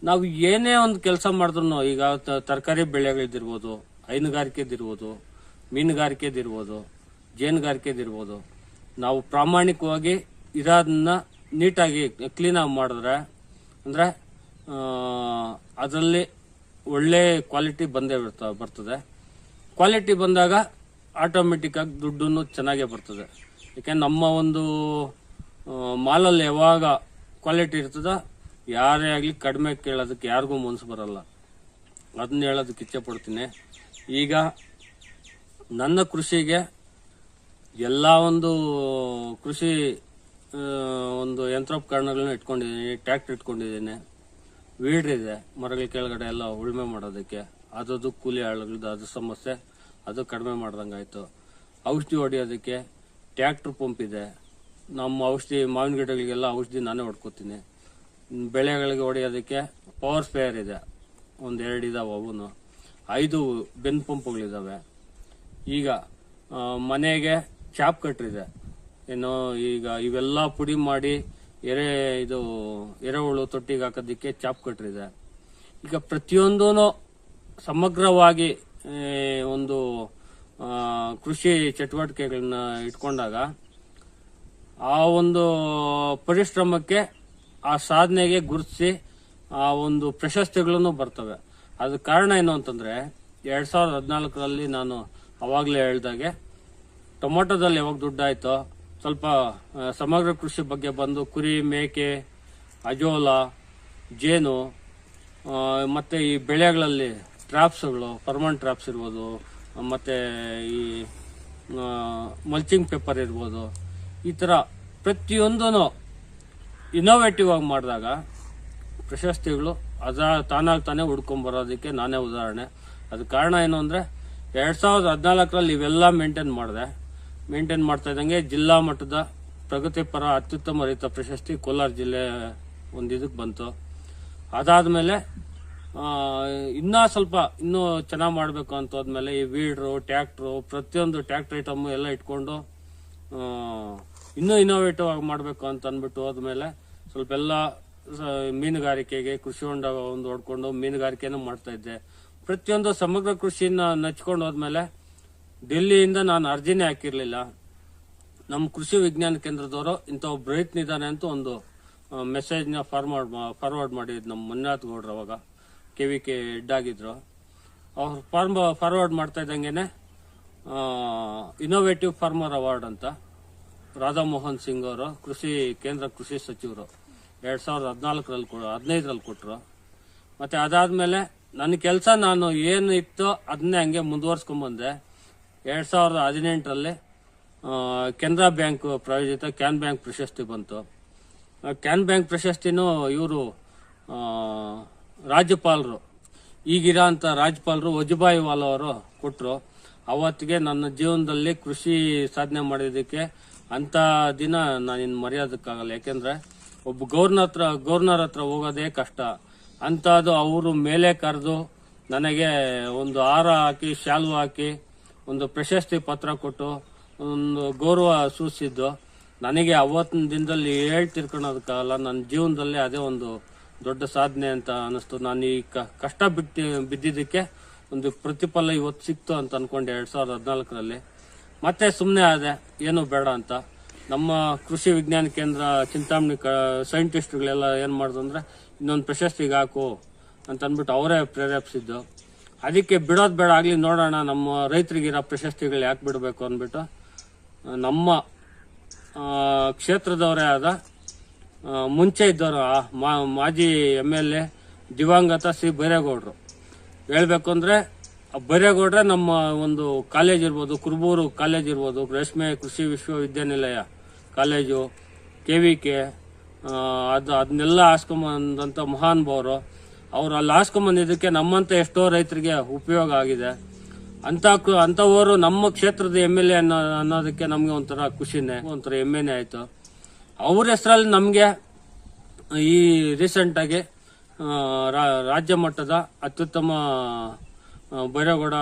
ನಾವು ಏನೇ ಒಂದು ಕೆಲಸ ಮಾಡಿದ್ರು, ಈಗ ತರಕಾರಿ ಬೆಳೆಗಳಿದ್ದಿರ್ಬೋದು, ಹೈನುಗಾರಿಕೆದಿರ್ಬೋದು, ಮೀನುಗಾರಿಕೆದಿರ್ಬೋದು, ಜೇನುಗಾರಿಕೆದಿರ್ಬೋದು, ನಾವು ಪ್ರಾಮಾಣಿಕವಾಗಿ ಇದನ್ನ ನೀಟಾಗಿ ಕ್ಲೀನಾಗಿ ಮಾಡಿದ್ರೆ ಅಂದರೆ ಅದರಲ್ಲಿ ಒಳ್ಳೆ ಕ್ವಾಲಿಟಿ ಬರ್ತದೆ. ಕ್ವಾಲಿಟಿ ಬಂದಾಗ ಆಟೋಮೆಟಿಕ್ಕಾಗಿ ದುಡ್ಡು ಚೆನ್ನಾಗೇ ಬರ್ತದೆ. ಯಾಕೆಂದ್ರೆ ನಮ್ಮ ಒಂದು ಮಾಲಲ್ಲಿ ಯಾವಾಗ ಕ್ವಾಲಿಟಿ ಇರ್ತದ, ಯಾರೇ ಆಗಲಿ ಕಡಿಮೆ ಕೇಳೋದಕ್ಕೆ ಯಾರಿಗೂ ಮನಸ್ಸು ಬರಲ್ಲ. ಅದನ್ನ ಹೇಳೋದಕ್ಕೆ ಇಚ್ಛೆ ಪಡ್ತೀನಿ. ಈಗ ನನ್ನ ಕೃಷಿಗೆ ಎಲ್ಲ ಒಂದು ಕೃಷಿ ಒಂದು ಯಂತ್ರೋಪಕರಣಗಳನ್ನ ಇಟ್ಕೊಂಡಿದ್ದೀನಿ. ಟ್ರ್ಯಾಕ್ಟರ್ ಇಟ್ಕೊಂಡಿದ್ದೀನಿ, ವೀಡ್ರ್ ಇದೆ, ಮರಗಳ ಕೆಳಗಡೆ ಎಲ್ಲ ಉಳುಮೆ ಮಾಡೋದಕ್ಕೆ. ಅದು ಕೂಲಿ ಆಳುಗಳದ್ದು ಅದು ಸಮಸ್ಯೆ, ಅದು ಕಡಿಮೆ ಮಾಡ್ದಂಗೆ ಆಯಿತು. ಔಷಧಿ ಹೊಡೆಯೋದಕ್ಕೆ ಟ್ರ್ಯಾಕ್ಟರ್ ಪಂಪ್ ಇದೆ. ನಮ್ಮ ಔಷಧಿ ಮಾವಿನ ಗಿಡಗಳಿಗೆಲ್ಲ ಔಷಧಿ ನಾನೇ ಹೊಡ್ಕೊತೀನಿ. ಬೆಳೆಗಳಿಗೆ ಹೊಡೆಯೋದಕ್ಕೆ ಪವರ್ ಸ್ಪೇಯರ್ ಇದೆ, 1-2 ಇದಾವೆ. ಅವನು 5 ಬೆನ್ ಪಂಪ್ಗಳಿದ್ದಾವೆ. ಈಗ ಮನೆಗೆ ಚಾಪ್ ಕಟ್ರಿದೆ. ಏನು ಈಗ ಇವೆಲ್ಲ ಪುಡಿ ಮಾಡಿ ಎರೆಹುಳು ತೊಟ್ಟಿಗೆ ಹಾಕೋದಕ್ಕೆ ಚಾಪ್ ಕಟ್ರಿದೆ. ಈಗ ಪ್ರತಿಯೊಂದೂ ಸಮಗ್ರವಾಗಿ ಒಂದು ಕೃಷಿ ಚಟುವಟಿಕೆಗಳನ್ನ ಇಟ್ಕೊಂಡಾಗ ಆ ಒಂದು ಪರಿಶ್ರಮಕ್ಕೆ, ಆ ಸಾಧನೆಗೆ ಗುರುತಿಸಿ ಆ ಒಂದು ಪ್ರಶಸ್ತಿಗಳನ್ನು ಬರ್ತವೆ. ಅದ್ರ ಕಾರಣ ಏನು ಅಂತಂದ್ರೆ, 2014ರಲ್ಲಿ ನಾನು ಅವಾಗಲೇ ಹೇಳ್ದಾಗೆ ಟೊಮೊಟೊದಲ್ಲಿ ಯಾವಾಗ ದುಡ್ಡಾಯ್ತೋ ಸ್ವಲ್ಪ ಸಮಗ್ರ ಕೃಷಿ ಬಗ್ಗೆ ಬಂದು ಕುರಿ, ಮೇಕೆ, ಅಜೋಲ, ಜೇನು ಮತ್ತು ಈ ಬೆಳೆಗಳಲ್ಲಿ ಟ್ರಾಪ್ಸ್ಗಳು, ಪರ್ಮನೆಂಟ್ ಟ್ರಾಪ್ಸ್ ಇರ್ಬೋದು, ಮತ್ತು ಈ ಮಲ್ಚಿಂಗ್ ಪೇಪರ್ ಇರ್ಬೋದು, ಈ ಥರ ಪ್ರತಿಯೊಂದೂ ಇನೋವೇಟಿವ್ ಆಗಿ ಮಾಡಿದಾಗ ಪ್ರಶಸ್ತಿಗಳು ತಾನಾಗಿ ತಾನೇ ಹುಡ್ಕೊಂಬರೋದಕ್ಕೆ ನಾನೇ ಉದಾಹರಣೆ. ಅದು ಕಾರಣ ಏನು ಅಂದರೆ, 2014ರಲ್ಲಿ ಇವೆಲ್ಲ ಮೇಂಟೈನ್ ಮಾಡ್ತಾ ಇದ್ದಂಗೆ ಜಿಲ್ಲಾ ಮಟ್ಟದ ಪ್ರಗತಿಪರ ಅತ್ಯುತ್ತಮ ರೈತ ಪ್ರಶಸ್ತಿ ಕೋಲಾರ ಜಿಲ್ಲೆ ಒಂದು ಇದಕ್ಕೆ ಬಂತು. ಅದಾದಮೇಲೆ ಇನ್ನೂ ಚೆನ್ನಾಗಿ ಮಾಡಬೇಕು ಅಂತ ಹೋದ್ಮೇಲೆ ಈ ವೀಡ್ರು, ಟ್ರ್ಯಾಕ್ಟ್ರು, ಪ್ರತಿಯೊಂದು ಟ್ರ್ಯಾಕ್ಟರ್ ಐಟಮ್ಮು ಎಲ್ಲ ಇಟ್ಕೊಂಡು ಇನ್ನೂ ಇನೋವೇಟಿವ್ ಆಗಿ ಮಾಡಬೇಕು ಅಂತ ಅಂದ್ಬಿಟ್ಟು ಹೋದ್ಮೇಲೆ ಸ್ವಲ್ಪ ಎಲ್ಲ ಮೀನುಗಾರಿಕೆಗೆ ಕೃಷಿ ಹೊಂಡ ಒಂದು ಹೊಡ್ಕೊಂಡು ಮೀನುಗಾರಿಕೆನೂ ಮಾಡ್ತಾ ಇದ್ದೆ. ಪ್ರತಿಯೊಂದು ಸಮಗ್ರ ಕೃಷಿನ ನಚ್ಕೊಂಡು ಹೋದ್ಮೇಲೆ ಡೆಲ್ಲಿಯಿಂದ ನಾನು ಅರ್ಜಿನೇ ಹಾಕಿರ್ಲಿಲ್ಲ. ನಮ್ಮ ಕೃಷಿ ವಿಜ್ಞಾನ ಕೇಂದ್ರದವರು ಇಂಥ ಒಬ್ಬ ರೈತನಿದ್ದಾನೆ ಅಂತ ಒಂದು ಮೆಸೇಜ್ನ ಫಾರ್ವರ್ಡ್ ಮಾಡಿದ್ರು ನಮ್ಮ ಮಂಜುನಾಥ್ ಗೌಡ್ರು. ಅವಾಗ KVK ಹೆಡ್ ಆಗಿದ್ರು. ಅವ್ರು ಫಾರ್ವರ್ಡ್ ಮಾಡ್ತಾ ಇದ್ದಂಗೆನೆ ಇನ್ನೋವೇಟಿವ್ ಫಾರ್ಮರ್ ಅವಾರ್ಡ್ ಅಂತ ರಾಧಾ ಮೋಹನ್ ಸಿಂಗ್ ಅವರು ಕೇಂದ್ರ ಕೃಷಿ ಸಚಿವರು 2015ರಲ್ಲಿ ಕೊಟ್ಟರು. ಮತ್ತೆ ಅದಾದ್ಮೇಲೆ ನನ್ನ ಕೆಲಸ ನಾನು ಏನು ಇತ್ತು ಅದನ್ನೇ ಹಂಗೆ ಮುಂದುವರ್ಸ್ಕೊಂಡ್ಬಂದೆ. 2018ರಲ್ಲಿ ಕೆನರಾ ಬ್ಯಾಂಕ್ ಪ್ರಾಯೋಜಿತ ಕ್ಯಾನ್ ಬ್ಯಾಂಕ್ ಪ್ರಶಸ್ತಿ ಬಂತು. ಕ್ಯಾನ್ ಬ್ಯಾಂಕ್ ಪ್ರಶಸ್ತಿನೂ ಇವರು ರಾಜ್ಯಪಾಲರು, ಈಗಿರೋ ಅಂತ ರಾಜ್ಯಪಾಲರು ವಜುಭಾಯಿ ವಾಲಾ ಅವರು ಕೊಟ್ಟರು. ಅವತ್ತಿಗೆ ನನ್ನ ಜೀವನದಲ್ಲಿ ಕೃಷಿ ಸಾಧನೆ ಮಾಡಿದ್ದಕ್ಕೆ ಅಂತ ದಿನ ನಾನಿನ್ನು ಮರೆಯೋದಕ್ಕಾಗಲ್ಲ. ಯಾಕೆಂದ್ರೆ ಒಬ್ಬ ಗವರ್ನರ್ ಹತ್ರ ಹೋಗೋದೇ ಕಷ್ಟ. ಅಂಥದ್ದು ಅವರು ಮೇಲೆ ಕರೆದು ನನಗೆ ಒಂದು ಹಾರ ಹಾಕಿ ಶಾಲು ಹಾಕಿ ಒಂದು ಪ್ರಶಸ್ತಿ ಪತ್ರ ಕೊಟ್ಟು ಒಂದು ಗೌರವ ಸೂಚಿಸಿದ್ದು ನನಗೆ ಅವತ್ತಿನ ದಿನದಲ್ಲಿ ತಿಳ್ಕೊಳೋದಕ್ಕಾಗಲ್ಲ. ನನ್ನ ಜೀವನದಲ್ಲಿ ಅದೇ ಒಂದು ದೊಡ್ಡ ಸಾಧನೆ ಅಂತ ಅನಿಸ್ತು. ನಾನು ಈ ಕಷ್ಟ ಬಿದ್ದಿದ್ದಕ್ಕೆ ಒಂದು ಪ್ರತಿಫಲ ಇವತ್ತು ಸಿಕ್ತು ಅಂತ ಅನ್ಕೊಂಡೆ 2014ರಲ್ಲಿ. ಮತ್ತೆ ಸುಮ್ಮನೆ ಆದೆ, ಏನು ಬೇಡ ಅಂತ. ನಮ್ಮ ಕೃಷಿ ವಿಜ್ಞಾನ ಕೇಂದ್ರ ಚಿಂತಾಮಣಿ ಸೈಂಟಿಸ್ಟ್ಗಳೆಲ್ಲ ಏನು ಮಾಡಿದ್ರು ಅಂದ್ರೆ ಇನ್ನೊಂದು ಪ್ರಶಸ್ತಿಗೆ ಹಾಕು ಅಂತ ಅಂದ್ಬಿಟ್ಟು ಅವರೇ ಪ್ರೇರೇಪಿಸಿದ್ದು. ಅದಕ್ಕೆ ಬಿಡೋದು ಬೇಡ, ಆಗ್ಲಿ ನೋಡೋಣ ನಮ್ಮ ರೈತರಿಗಿರೋ ಪ್ರಶಸ್ತಿಗಳು ಯಾಕೆ ಬಿಡಬೇಕು ಅಂದ್ಬಿಟ್ಟು ನಮ್ಮ ಕ್ಷೇತ್ರದವರೇ ಆದ ಮುಂಚೆ ಇದ್ದವರು ಮಾಜಿ MLA ದಿವಂಗತ ಸಿ ಬೈರೇಗೌಡರು ಹೇಳ್ಬೇಕು ಅಂದ್ರೆ, ಬೈರೇಗೌಡ್ರೆ ನಮ್ಮ ಒಂದು ಕಾಲೇಜ್ ಇರ್ಬೋದು, ಕುರುಬೂರು ಕಾಲೇಜ್ ಇರ್ಬೋದು, ರೇಷ್ಮೆ ಕೃಷಿ ವಿಶ್ವವಿದ್ಯಾನಿಲಯ ಕಾಲೇಜು, KVK ಅದನ್ನೆಲ್ಲ ಹಾಸ್ಕೊಂಬಂದಂತ ಮಹಾನ್ ಭಾವರು. ಅವ್ರು ಅಲ್ಲಿ ಹಾಸ್ಕೊಂಬಂದಿದ್ದಕ್ಕೆ ನಮ್ಮಂತ ಎಷ್ಟೋ ರೈತರಿಗೆ ಉಪಯೋಗ ಆಗಿದೆ. ಅಂತವರು ನಮ್ಮ ಕ್ಷೇತ್ರದ MLA ಅನ್ನೋದಕ್ಕೆ ನಮ್ಗೆ ಒಂಥರ ಖುಷಿನೇ, ಒಂಥರ ಹೆಮ್ಮೆನೇ ಆಯ್ತು. ಅವ್ರ ಹೆಸರಲ್ಲಿ ನಮ್ಗೆ ಈ ರೀಸೆಂಟ್ ಆಗಿ ರಾಜ್ಯ ಮಟ್ಟದ ಅತ್ಯುತ್ತಮ ಬೈರೇಗೌಡ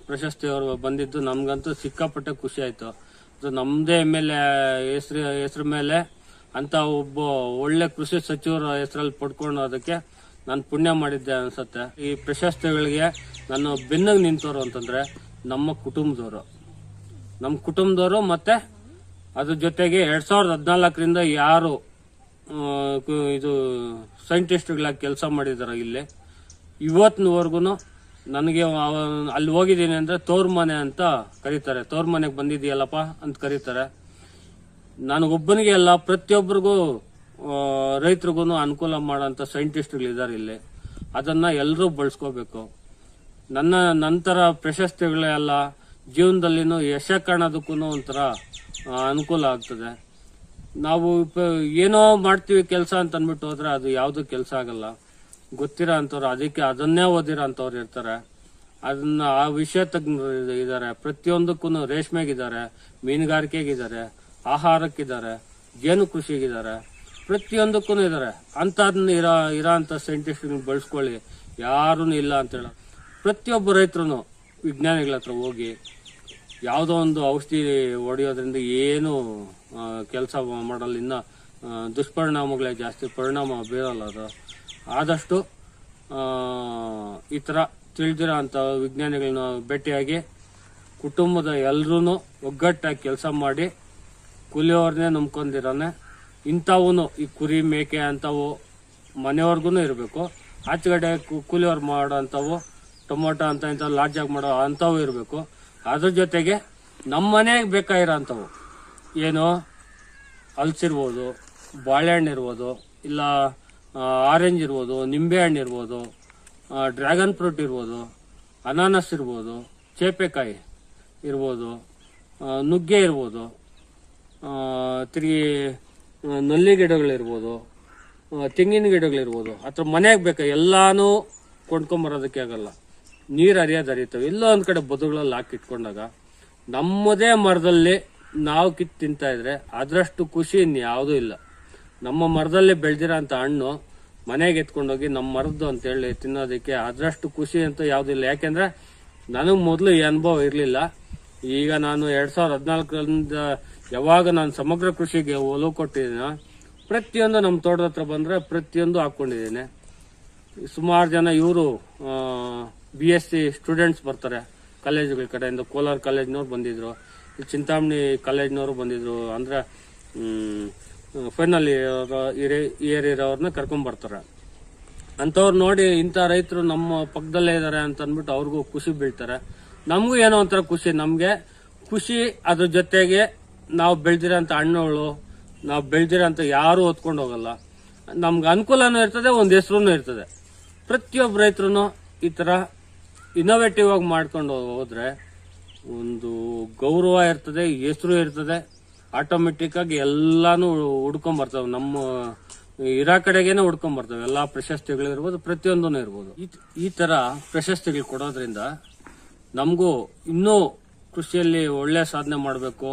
ಪ್ರಶಸ್ತಿ ಅವರು ಬಂದಿದ್ದು ನಮ್ಗಂತೂ ಸಿಕ್ಕಾಪಟ್ಟೆ ಖುಷಿ ಆಯ್ತು. ನಮ್ದೇ MLA ಹೆಸರು ಮೇಲೆ ಅಂತ ಒಬ್ಬ ಒಳ್ಳೆ ಕೃಷಿ ಸಚಿವರ ಹೆಸರಲ್ಲಿ ಪಡ್ಕೊಳ್ಳೋದಕ್ಕೆ ನಾನು ಪುಣ್ಯ ಮಾಡಿದ್ದೆ ಅನ್ಸುತ್ತೆ. ಈ ಪ್ರಶಸ್ತಿಗಳಿಗೆ ನಾನು ಬೆನ್ನಿಗೆ ನಿಂತವರು ಅಂತಂದ್ರೆ ನಮ್ಮ ಕುಟುಂಬದವರು ಮತ್ತೆ ಅದ್ರ ಜೊತೆಗೆ 2014ರಿಂದ ಯಾರು ಇದು ಸೈಂಟಿಸ್ಟ್ಗಳಾಗಿ ಕೆಲಸ ಮಾಡಿದಾರೆ ಇಲ್ಲಿ ಇವತ್ತಿನವರೆಗೂ ನನಗೆ ಅಲ್ಲಿ ಹೋಗಿದ್ದೀನಿ ಅಂದ್ರೆ ತೋರ್ ಮನೆ ಅಂತ ಕರೀತಾರೆ. ತೋರ್ ಮನೆಗೆ ಬಂದಿದೆಯಲ್ಲಪ್ಪ ಅಂತ ಕರೀತಾರೆ. ನನಗೊಬ್ಬನಿಗೆ ಅಲ್ಲ, ಪ್ರತಿಯೊಬ್ಬರಿಗೂ ರೈತರಿಗೂ ಅನುಕೂಲ ಮಾಡೋಂಥ ಸೈಂಟಿಸ್ಟ್ಗಳಿದ್ದಾರೆ ಇಲ್ಲಿ. ಅದನ್ನ ಎಲ್ಲರೂ ಬಳಸ್ಕೋಬೇಕು. ನನ್ನ ನಂತರ ಪ್ರಶಸ್ತಿಗಳೆಲ್ಲ ಜೀವನದಲ್ಲಿನೂ ಯಶ ಕಾಣೋದಕ್ಕೂ ಒಂಥರ ಅನುಕೂಲ ಆಗ್ತದೆ. ನಾವು ಏನೋ ಮಾಡ್ತೀವಿ ಕೆಲಸ ಅಂತ ಅಂದ್ಬಿಟ್ಟು ಹೋದ್ರೆ ಅದು ಯಾವುದು ಕೆಲಸ ಆಗಲ್ಲ. ಗೊತ್ತಿರೋ ಅಂಥವ್ರು ಅದನ್ನೇ ಓದಿರೋ ಅಂಥವ್ರು ಇರ್ತಾರೆ. ಅದನ್ನ ಆ ವಿಷಯ ತಜ್ಞರು ಇದ್ದಾರೆ. ಪ್ರತಿಯೊಂದಕ್ಕೂ ರೇಷ್ಮೆಗಿದ್ದಾರೆ, ಮೀನುಗಾರಿಕೆಗಿದ್ದಾರೆ, ಆಹಾರಕ್ಕಿದ್ದಾರೆ, ಜೇನು ಕೃಷಿಗಿದ್ದಾರೆ, ಪ್ರತಿಯೊಂದಕ್ಕೂ ಇದ್ದಾರೆ. ಅಂತದನ್ನ ಇರೋ ಅಂತ ಸೈಂಟಿಸ್ಟ್ ಬಳಸ್ಕೊಳ್ಳಿ, ಯಾರೂ ಇಲ್ಲ ಅಂತ ಹೇಳ. ಪ್ರತಿಯೊಬ್ಬ ರೈತರು ವಿಜ್ಞಾನಿಗಳ ಹತ್ರ ಹೋಗಿ ಯಾವುದೋ ಒಂದು ಔಷಧಿ ಹೊಡೆಯೋದ್ರಿಂದ ಏನು ಕೆಲಸ ಮಾಡಲ್ಲ, ಇನ್ನ ದುಷ್ಪರಿಣಾಮಗಳೇ ಜಾಸ್ತಿ, ಪರಿಣಾಮ ಬೀರಲ್ಲ. ಅದು ಆದಷ್ಟು ಈ ಥರ ತಿಳಿದಿರೋ ಅಂಥ ವಿಜ್ಞಾನಿಗಳನ್ನ ಭೇಟಿಯಾಗಿ ಕುಟುಂಬದ ಎಲ್ಲರೂ ಒಗ್ಗಟ್ಟಾಗಿ ಕೆಲಸ ಮಾಡಿ ಕೂಲಿಯವ್ರನ್ನೇ ನಂಬ್ಕೊಂಡಿರೋನೆ. ಇಂಥವು ಈ ಕುರಿ ಮೇಕೆ ಅಂಥವು ಮನೆಯವ್ರಿಗೂ ಇರಬೇಕು. ಆಚೆಗಡೆ ಕೂಲಿಯವ್ರು ಮಾಡೋ ಅಂಥವು ಟೊಮೊಟೊ ಅಂತ ಇಂಥ ಲಾಡ್ಜಾಗಿ ಮಾಡೋ ಅಂಥವು ಇರಬೇಕು. ಅದ್ರ ಜೊತೆಗೆ ನಮ್ಮ ಮನೆಗೆ ಬೇಕಾಗಿರೋ ಅಂಥವು ಏನು ಹಲ್ಸಿರ್ಬೋದು, ಬಾಳೆಹಣ್ಣು ಇರ್ಬೋದು, ಇಲ್ಲ ಆರೆಂಜ್ ಇರ್ಬೋದು, ನಿಂಬೆ ಹಣ್ಣು ಇರ್ಬೋದು, ಡ್ರ್ಯಾಗನ್ ಫ್ರೂಟ್ ಇರ್ಬೋದು, ಅನಾನಸ್ ಇರ್ಬೋದು, ಚೇಪೆಕಾಯಿ ಇರ್ಬೋದು, ನುಗ್ಗೆ ಇರ್ಬೋದು, ತಿರುಗಿ ನಲ್ಲಿ ಗಿಡಗಳಿರ್ಬೋದು, ತೆಂಗಿನ ಗಿಡಗಳಿರ್ಬೋದು. ಅಥವಾ ಮನೆಗೆ ಬೇಕಾ ಎಲ್ಲಾನು ಕೊಂಡ್ಕೊಂಬರೋದಕ್ಕೆ ಆಗಲ್ಲ. ನೀರು ಹರಿಯೋದು ಎಲ್ಲೋ ಒಂದು ಕಡೆ ಬದುಗಳಲ್ಲಿ ಹಾಕಿಟ್ಕೊಂಡಾಗ ನಮ್ಮದೇ ಮರದಲ್ಲಿ ನಾವು ಕಿತ್ತು ತಿಂತಾ ಇದ್ರೆ ಅದರಷ್ಟು ಖುಷಿ ಇನ್ಯಾವುದೂ ಇಲ್ಲ. ನಮ್ಮ ಮರದಲ್ಲಿ ಬೆಳೆದಿರೋ ಅಂಥ ಹಣ್ಣು ಮನೆಗೆ ಎತ್ಕೊಂಡೋಗಿ ನಮ್ಮ ಮರದ್ದು ಅಂತೇಳಿ ತಿನ್ನೋದಕ್ಕೆ ಅದರಷ್ಟು ಖುಷಿ ಅಂತೂ ಯಾವುದಿಲ್ಲ. ಯಾಕೆಂದ್ರೆ ನನಗೆ ಮೊದಲು ಈ ಅನುಭವ ಇರಲಿಲ್ಲ. ಈಗ ನಾನು 2014ರಿಂದ ಯಾವಾಗ ನಾನು ಸಮಗ್ರ ಕೃಷಿಗೆ ಒಲವು ಕೊಟ್ಟಿದ್ದೀನೋ ಪ್ರತಿಯೊಂದು ನಮ್ಮ ತೋಟದ ಹತ್ರ ಬಂದರೆ ಪ್ರತಿಯೊಂದು ಹಾಕ್ಕೊಂಡಿದ್ದೇನೆ. ಸುಮಾರು ಜನ ಇವರು BSc ಸ್ಟೂಡೆಂಟ್ಸ್ ಬರ್ತಾರೆ ಕಾಲೇಜುಗಳ ಕಡೆಯಿಂದ. ಕೋಲಾರ ಕಾಲೇಜ್ನವ್ರು ಬಂದಿದ್ರು, ಚಿಂತಾಮಣಿ ಕಾಲೇಜ್ನವರು ಬಂದಿದ್ರು. ಅಂದರೆ ಫೈನಲ್ ಇಯರ್ ಇರೋರನ್ನ ಕರ್ಕೊಂಡ್ಬರ್ತಾರೆ. ಅಂಥವ್ರು ನೋಡಿ ಇಂಥ ರೈತರು ನಮ್ಮ ಪಕ್ಕದಲ್ಲೇ ಇದ್ದಾರೆ ಅಂತ ಅಂದ್ಬಿಟ್ಟು ಅವ್ರಿಗೂ ಖುಷಿ ಬೀಳ್ತಾರೆ. ನಮಗೂ ಏನೋ ಒಂಥರ ಖುಷಿ. ನಮಗೆ ಖುಷಿ, ಅದ್ರ ಜೊತೆಗೆ ನಾವು ಬೆಳೆದಿರೋಂಥ ಹಣ್ಣುಗಳು, ನಾವು ಬೆಳೆದಿರೋಂಥ ಯಾರೂ ಹೊತ್ಕೊಂಡು ಹೋಗಲ್ಲ. ನಮ್ಗೆ ಅನುಕೂಲನೂ ಇರ್ತದೆ, ಒಂದು ಹೆಸರು ಇರ್ತದೆ. ಪ್ರತಿಯೊಬ್ಬ ರೈತರು ಈ ಥರ ಇನೋವೇಟಿವ್ ಆಗಿ ಮಾಡ್ಕೊಂಡು ಹೋದ್ರೆ ಒಂದು ಗೌರವ ಇರ್ತದೆ, ಹೆಸರು ಇರ್ತದೆ. ಆಟೋಮೆಟಿಕ್ ಆಗಿ ಎಲ್ಲಾನು ಹುಡ್ಕೊಂಬರ್ತವೆ, ನಮ್ಮ ಇರೋ ಕಡೆಗೇನೆ ಹುಡ್ಕೊಂಬರ್ತವೆ. ಎಲ್ಲ ಪ್ರಶಸ್ತಿಗಳಿರ್ಬೋದು, ಪ್ರತಿಯೊಂದೂ ಇರ್ಬೋದು. ಈ ತರ ಪ್ರಶಸ್ತಿಗಳು ಕೊಡೋದ್ರಿಂದ ನಮಗೂ ಇನ್ನೂ ಕೃಷಿಯಲ್ಲಿ ಒಳ್ಳೆ ಸಾಧನೆ ಮಾಡಬೇಕು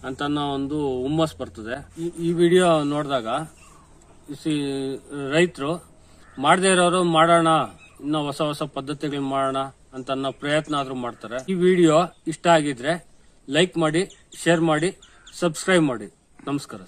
ಅಂತ ಒಂದು ಹುಮ್ಮಸ್ ಬರ್ತದೆ. ಈ ವಿಡಿಯೋ ನೋಡಿದಾಗ ರೈತರು ಮಾಡದೇ ಇರೋರು ಮಾಡೋಣ, ಇನ್ನೂ ಹೊಸ ಹೊಸ ಪದ್ಧತಿಗಳು ಮಾಡೋಣ ಅಂತ ಅನ್ನೋ ಪ್ರಯತ್ನ ಆದ್ರೂ ಮಾಡ್ತಾರೆ. ಈ ವಿಡಿಯೋ ಇಷ್ಟ ಆಗಿದ್ರೆ ಲೈಕ್ ಮಾಡಿ, ಶೇರ್ ಮಾಡಿ, ಸಬ್ಸ್ಕ್ರೈಬ್ ಮಾಡಿ. ನಮಸ್ಕಾರ.